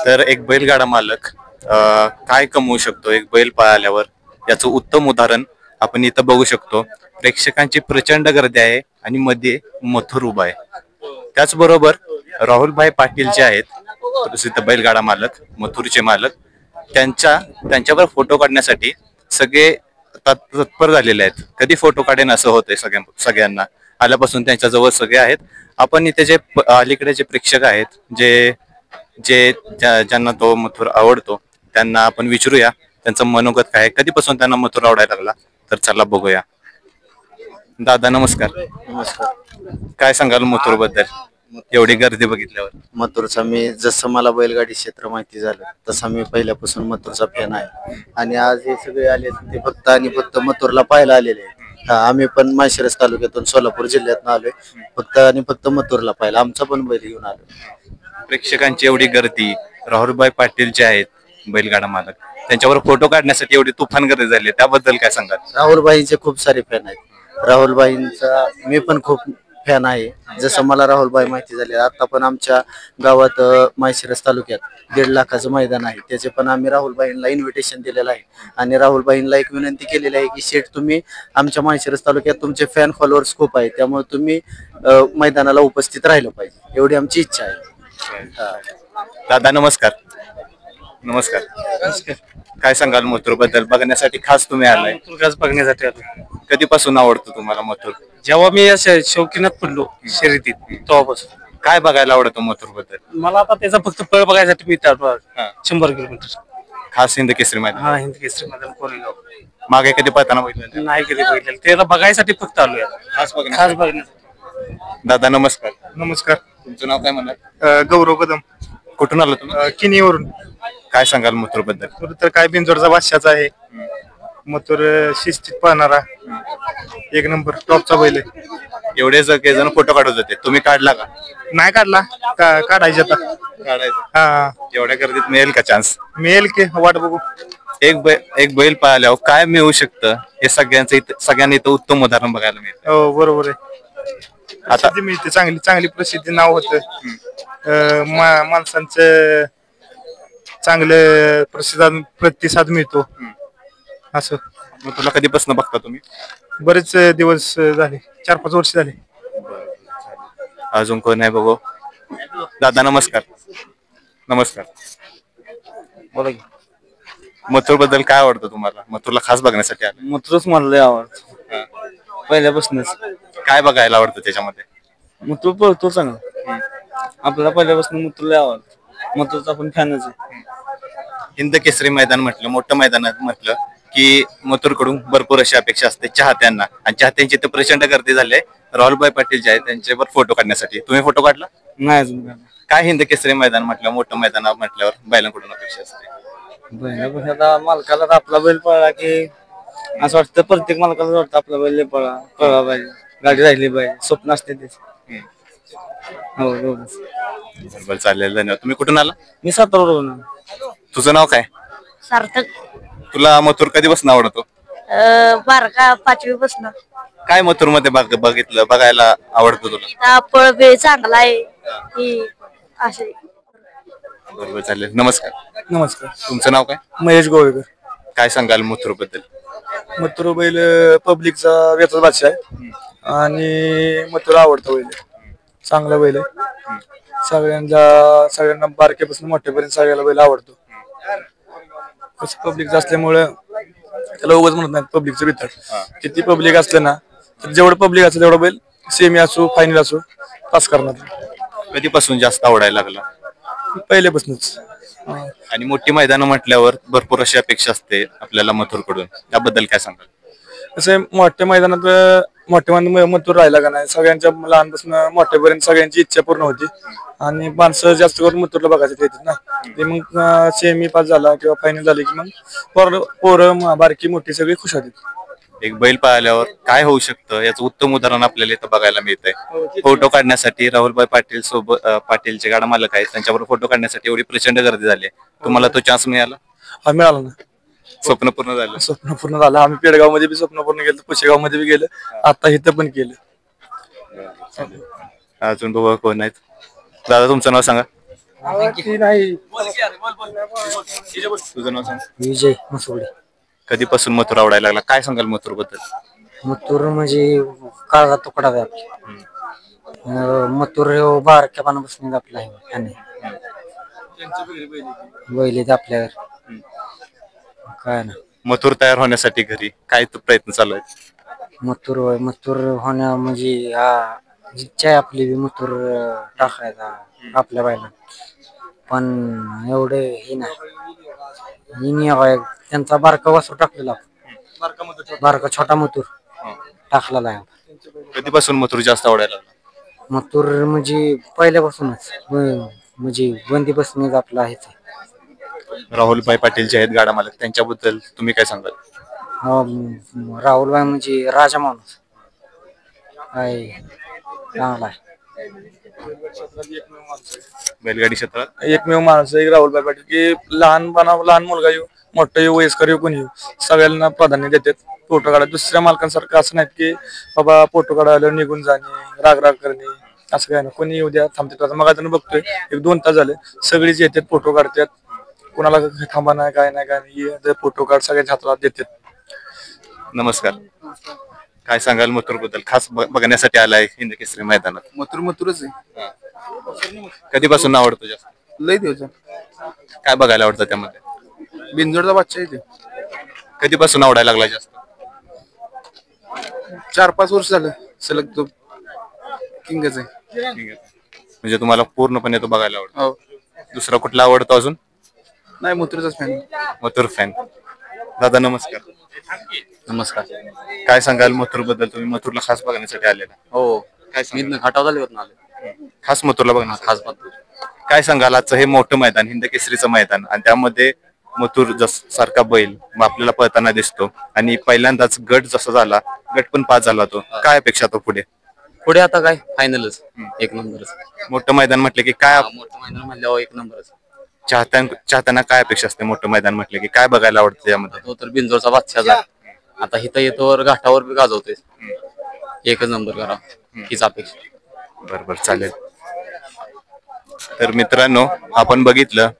तर एक बैलगाडा मालक काय कमवू शकतो एक बैल पळाल्यावर याचं उत्तम उदाहरण आपण इथं बघू शकतो. प्रेक्षकांची प्रचंड गर्दी आहे आणि मध्ये मथुर उभा आहे. त्याचबरोबर राहुलभाई पाटील जे आहेत प्रसिद्ध बैलगाडा मालक मथुरचे मालक त्यांच्यावर फोटो काढण्यासाठी सगळे तत्पर झालेले आहेत. कधी फोटो काढेन असं होतंय सगळ्यांना आल्यापासून त्यांच्या जवळ सगळे आहेत. आपण इथे जे अलीकडे जे प्रेक्षक आहेत जे जे ज्यांना तो मथुर आवडतो त्यांना आपण विचारूया त्यांचं मनोगत काय, कधीपासून त्यांना मथुर आवडायला लागला. तर चला बघूया. दादा नमस्कार. नमस्कार. काय सांगाल मथुर बद्दल एवढी गर्दी बघितल्यावर? मथुरचा मी जसं मला बैलगाडी क्षेत्र माहिती झालं तसा मी पहिल्यापासून मथुरचा फॅन आहे आणि आज हे सगळे आले ते फक्त आणि फक्त मथुरला पाहायला आलेले आहेत. आम्ही पण माळशिरस तालुक्यातून सोलापूर जिल्ह्यातून आलोय फक्त आणि फक्त मथुरला पाहायला. आमचा पण बैल घेऊन आलो. प्रेक्षकांची एवढी गर्दी, राहुलभाई पाटील जे आहेत बैलगाडा मालक त्यांच्यावर फोटो काढण्यासाठी एवढी तुफान गर्दी झाली, त्याबद्दल काय सांगाल? राहुलबाईंचे खूप सारे फॅन आहेत. राहुलबाईंचा मी पण खूप फॅन आहे. जसं मला राहुलबाई माहिती झाली आता पण आमच्या गावात माळशिरस तालुक्यात 1.5 लाखाचं मैदान आहे. त्याचे पण आम्ही राहुलबाईंना इन्व्हिटेशन दिलेलं आहे आणि राहुलबाईंना एक विनंती केलेली आहे की शेठ तुम्ही आमच्या माळशिरस तालुक्यात तुमचे फॅन फॉलोअर्स खूप आहेत त्यामुळे तुम्ही मैदानाला उपस्थित राहिलं पाहिजे एवढी आमची इच्छा आहे. दादा नमस्कार. नमस्कार. काय सांगाल मथुर बद्दल? बघण्यासाठी खास तुम्ही आलाय? मथुर बघण्यासाठी आलो. कधीपासून आवडतो तुम्हाला मथुर? जेव्हा मी शौकीनात पडलो शर्यतीत तेव्हापासून. काय बघायला आवडतो मथुर बद्दल? मला आता त्याचा फक्त पळ बघायसाठी मी 100 किलोमीटर खास हिंद केसरी मैदान? हा, हिंद केसरी मैदान कोरेगाव. मागे कधी पळताना बघितलं? नाही कधी बघितलेलं, त्याला बघायसाठी फक्त आलोय. खास खास बघण्यासाठी. दादा नमस्कार. नमस्कार. तुमचं नाव काय म्हणा? गौरव कदम. कुठून आलो तुम्ही? किनीवरून. काय सांगाल मथुर बद्दल? तर काय बिंजोडचा बादशाचा आहे. मथुर शिस्तीत पाहणारा एक नंबर टॉपचा बैल आहे. एवढे जण फोटो काढत होते, तुम्ही काढला का? नाही काढला, काढायचे आता. काढायचं. हा, एवढ्या गर्दीत मिळेल का चान्स? मिळेल की, वाट बघू. एक बैल पाहिल्यावर काय मिळू शकतं हे सगळ्यांनी इथं उत्तम उदाहरण बघायला मिळतं. हो बरोबर आहे. आता मिळते चांगली चांगली प्रसिद्धी नाव होतं. माणसांचं चांगलं प्रतिसाद मिळतो असं. मग तुला कधीपासून बघता तुम्ही? बरेच दिवस झाले, 4-5 वर्ष झाले. अजून कोण आहे बघू? दादा नमस्कार. नमस्कार. बोला की. मथुर बद्दल काय आवडतं तुम्हाला? मथुरला खास बघण्यासाठी आलं? मथुरच मला लय आवडतं पहिल्यापासूनच. काय बघायला आवडतं त्याच्यामध्ये? मथुर पळतो चांगला. आपल्याला पहिल्यापासून मथुर लय आवडतं. मथुरचा आपण फॅनच आहे. हिंद केसरी मैदान म्हटलं, मोठं मैदान म्हटलं की मथुर कडून भरपूर अशी अपेक्षा असते चाहत्यांना आणि चाहत्यांची तर प्रचंड गर्दी झाली. राहुलभाई पाटील जे आहेत त्यांच्यावर फोटो काढण्यासाठी तुम्ही फोटो काढला? नाही अजून. काय हिंद केसरी मैदान म्हटलं, मोठं मैदान म्हटल्यावर बैलांकडून अपेक्षा असते? बैल मालकाला आपला बैल पळला की असं वाटतं, प्रत्येक मालकाला वाटतं आपला बैल पळा पाहिजे, गाडी राहिली पाहिजे, स्वप्न असते त्याचे. हो बरोबर, चालेल, धन्यवाद. तुम्ही कुठून आला? मी सातारावरून. तुझं नाव काय? सार्थक. तुला मथुर कधीपासून आवडतो? बारका 5वी पासून. काय मथुर मध्ये बघितलं बघायला आवडतं तुला? पळ बे चांगला आहे की असे. बरोबर, चालेल. नमस्कार. नमस्कार. तुमचं नाव काय? महेश गोवेकर. काय सांगाल मथुर बद्दल? मथुर बैल पब्लिकचा वेचाच बादशाह आहे आणि मथुर आवडतो बैल, चांगला बैल आहे. सगळ्यांना बारक्यापासून मोठ्यापर्यंत सगळ्याला बैल आवडतो. कसं पब्लिक असल्यामुळे त्याला उगाच म्हणत नाही पब्लिकचं भीतर. किती पब्लिक असलं ना तर जेवढं पब्लिक असेल तेवढं बैल सेमी असो फायनल असो पास करणार. कधीपासून जास्त आवडायला लागला? पहिल्यापासूनच. आणि मोठी मैदानं म्हटल्यावर भरपूर अशी अपेक्षा असते आपल्याला मथुर कडून, त्याबद्दल काय सांगाल? कसं मोठ्या मैदानात मथुर राहिला का नाही, सगळ्यांच्या लहानपासून मोठ्यापर्यंत सगळ्यांची इच्छा पूर्ण होती आणि माणसं जास्त करून मथुरला बघायचं येतात ना. ते मग सेमी पास झाला किंवा फायनल झाली की मग पोरं बारकी मोठी सगळी खुश होती. एक बैल पाहिल्यावर काय होऊ शकतं याचं उत्तम उदाहरण आपल्याला इथं बघायला मिळतंय. फोटो काढण्यासाठी राहुलभाई पाटील सोबत पाटीलचे गाडा मालक आहेत, त्यांच्याबरोबर फोटो काढण्यासाठी एवढी प्रचंड गर्दी झाली. तुम्हाला तो चान्स मिळाला? हा, मिळाला ना. स्वप्न पूर्ण झालं? स्वप्न पूर्ण झालं. आम्ही पेडगाव मध्ये बी स्वप्न पूर्ण केलं, पुशेगाव मध्ये बी गेलं, आता इथं पण केलं. अजून बघा कोण आहेत? दादा तुमचं नाव सांगा. ती नाही. तुझं नाव सांग. विजय मसोडे. कधीपासून मथुर आवडायला लागला, काय सांगाल मथुर बद्दल? मथुर म्हणजे काळा तुकडा आहे आपला. मथुर हो बारक्यापणापासून आपला आहे आणि बैल आहेत आपल्यावर काय ना. मथुर तयार होण्यासाठी घरी काय प्रयत्न चालू आहेत? मथुर होण्या म्हणजे हा इच्छा आहे आपली मथुर टाकायचा आपल्या बायला, पण एवढे हे नाही हवाय. त्यांचा बारका वासरू टाकलेला, बारका छोटा मथुर टाकलेला आहे. कधीपासून मथुर जास्त आवडायला लागला? मथुर म्हणजे पहिल्यापासूनच म्हणजे बंदीपासूनच आपला आहेच. राहुलभाई पाटील जे आहेत गाडा मालक, त्यांच्याबद्दल तुम्ही काय सांगाल? राहुलभाई म्हणजे राजा माणूस आहे, चांगला आहे. बैलगाडी क्षेत्रात एकमेव माणूस आहे राहुलभाई पाटील की लहान मुलगा येऊ मोठं येऊ वयस्कर येऊ कोणी येऊ सगळ्यांना प्राधान्य देतात. फोटो काढा दुसऱ्या मालकांसारखं असं नाही की बाबा फोटो काढायला निघून जाणे राग करणे असं काय ना. कोणी येऊ द्या थांबतात. मग आता बघतोय 1-2 तास झाले सगळीच येतात फोटो काढतात. कोणाला थांबा नाही काय नाही फोटो काढ सगळ्यांच्या हातात देतात. नमस्कार, काय सांगाल मथुर बद्दल? खास बघण्यासाठी आलाय हिंद केसरी मैदानात. मथुरच आहे. कधीपासून आवडतो जास्त? लय दिवस काय बघायला आवडतं त्यामध्ये? बिनजोडचा बादशाह आहे. कधीपासून आवडायला लागला जास्त? 4-5 वर्ष झालं सलग तो किंगच आहे. म्हणजे तुम्हाला पूर्णपणे तो बघायला आवडतो? हो. दुसरा कुठला आवडतो अजून? नाही मथुरचाच फॅन. मथुर फॅन. दादा नमस्कार. नमस्कार. काय सांगाल मथुर बद्दल? तुम्ही मथुरला खास बघण्यासाठी आलेला? हो, काय मी सांगाल? घाटाव झाले आले खास मथुरला बघण्यासाठी? खास मथुर. काय सांगाल आजचं हे मोठं मैदान, हिंद केसरीचं मैदान, आणि त्यामध्ये मथुर सारखा बैल आपल्याला पळताना दिसतो, आणि पहिल्यांदाच गट जसा झाला, गट पण 5 झाला, तो काय अपेक्षा तो पुढे आता काय फायनलच 1 नंबरच. मोठं मैदान म्हटलं की काय मोठं मैदान म्हणल्यावर 1 नंबरच. चाहत्यांना काय अपेक्षा असते मोठं मैदान म्हटलं की? काय बघायला आवडतं त्यामध्ये? तो तर बिंजोरचा बादशाह. आता इथं येतो घाटावर बी गाजवतोय. 1 नंबर करा हीच अपेक्षा. बरोबर, चालेल. तर मित्रांनो, आपण बघितलं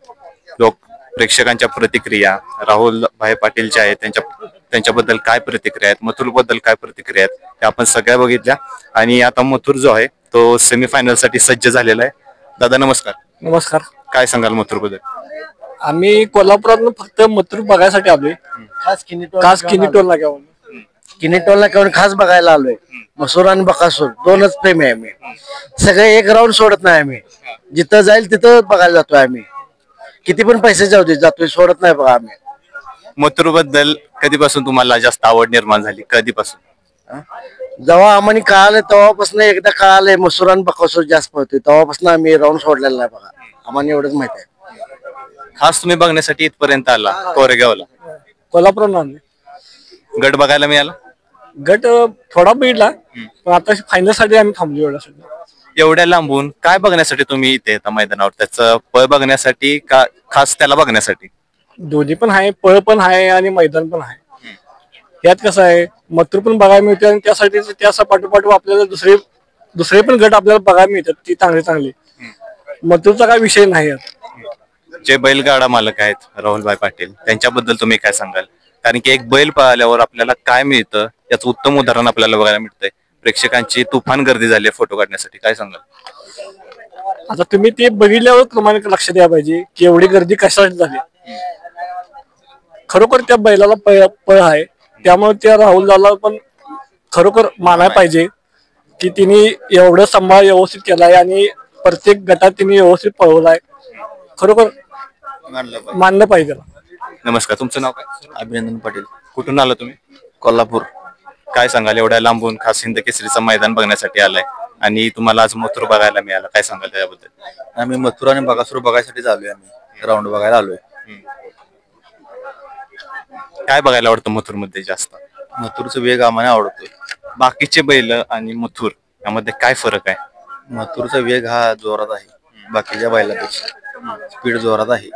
प्रेक्षकांच्या प्रतिक्रिया, राहुल भाई पाटील जे आहेत त्यांच्याबद्दल काय प्रतिक्रिया आहेत, मथुर बद्दल काय प्रतिक्रिया आहेत, त्या आपण सगळ्या बघितल्या. आणि आता मथुर जो आहे तो सेमीफायनल साठी सज्ज झालेला आहे. दादा नमस्कार. नमस्कार. काय सांगाल मथुर बद्दल? आम्ही कोल्हापुरातून फक्त मथुर बघायसाठी आलोय. खास किनीटोलला घेऊन किनीटोलला घेऊन खास बघायला आलोय. मसूर आणि बकासूर 2च प्रेमी आहे आम्ही. सगळे एक राऊंड सोडत नाही आम्ही. जिथं जाईल तिथं बघायला जातोय आम्ही. किती पण पैसे जाऊ दे जातोय, सोडत नाही बघा आम्ही. मथुर बद्दल कधीपासून तुम्हाला जास्त आवड निर्माण झाली? कधीपासून? जेव्हा आम्हाला कळालं तेव्हापासून, एकदा कळालंय मसूर आणि बकासूर जास्त पळतोय तेव्हापासून आम्ही राऊंड सोडलेला नाही बघा. आम्हाला एवढंच माहित आहे. खास तुम्ही बघण्यासाठी इथपर्यंत आला कोरेगावला? कोल्हापुरात आणले. गट बघायला मिळाला? गट थोडा बीडला, पण आता फायनल साठी आम्ही थांबलो एवढ्यासाठी. एवढ्या लांबून काय बघण्यासाठी तुम्ही इथे येता मैदानावर? त्याचं पळ बघण्यासाठी का खास त्याला बघण्यासाठी? दोन्ही पण आहे, पळ पण आहे आणि मैदान पण आहे. यात कसं आहे, मथुर पण बघायला मिळते आणि त्यासाठी त्या पाठोपाठ आपल्याला दुसरे पण गट आपल्याला बघायला मिळतात, ती चांगली. मथुरचा काय विषय नाही. जे बैलगाडा मालक आहेत राहुलभाई पाटील, त्यांच्याबद्दल तुम्ही काय सांगाल? कारण की एक बैल पळाल्यावर आपल्याला काय मिळतं याचं उत्तम उदाहरण आपल्याला बघायला मिळतंय. प्रेक्षकांची तुफान गर्दी झाली आहे फोटो काढण्यासाठी, काय सांगाल? आता तुम्ही ते बघितल्यावर तुम्हाला लक्ष द्यायला पाहिजे की एवढी गर्दी कशासाठी झाली. खरोखर त्या बैलाला पळ आहे, त्यामुळे त्या राहुलला पण खरोखर मानायला पाहिजे की तिने एवढं सांभाळ व्यवस्थित केलाय आणि प्रत्येक गटात तिने व्यवस्थित पळवलाय. खरोखर मानलं पाहिजे. नमस्कार, तुमचं नाव काय? अभिनंदन पाटील. कुठून आला तुम्ही? कोल्हापूर. काय सांगाल एवढ्या लांबून खास हिंद केसरीचं मैदान बघण्यासाठी आलाय आणि तुम्हाला आज मथुर बघायला मिळाला, काय सांगाल त्याबद्दल? आम्ही मथुर आणि बकासूर बघायसाठी आलोय. आम्ही राऊंड बघायला आलोय. काय बघायला आवडतं मथुर मध्ये जास्त? मथुरचा वेग आम्हाला आवडतोय. बाकीचे बैल आणि मथुर यामध्ये काय फरक आहे? मथुरचा वेग हा जोरात आहे, बाकीच्या बैलापेक्षा स्पीड जोरात आहे.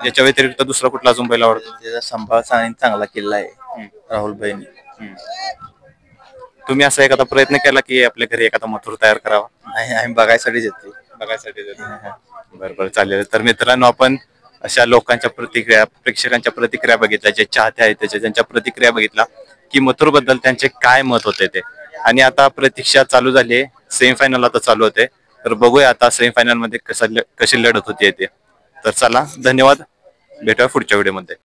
याच्या व्यतिरिक्त दुसरा कुठला अजून बैल आवडतो? त्याचा सांभाळ चांगला केलेला आहे राहुलभाईंनी. तुम्ही असा एखादा प्रयत्न केला की आपल्या घरी एखादा मथुर तयार करावा? नाही, आम्ही बघायसाठीच येतोय. बघायसाठी बरोबर चालेल. तर मित्रांनो आपण अशा लोकांच्या प्रतिक्रिया प्रेक्षकांच्या प्रतिक्रिया बघितल्या, जे चाहते आहेत त्याच्या त्यांच्या प्रतिक्रिया बघितल्या की मथुर बद्दल त्यांचे काय मत होते ते. आणि आता प्रतीक्षा चालू झाली आहे, सेमीफायनल आता चालू होते. तर बघूया आता सेमीफायनल मध्ये कशी लढत होती ते. तर चला धन्यवाद, भेटूया पुढच्या व्हिडिओमध्ये.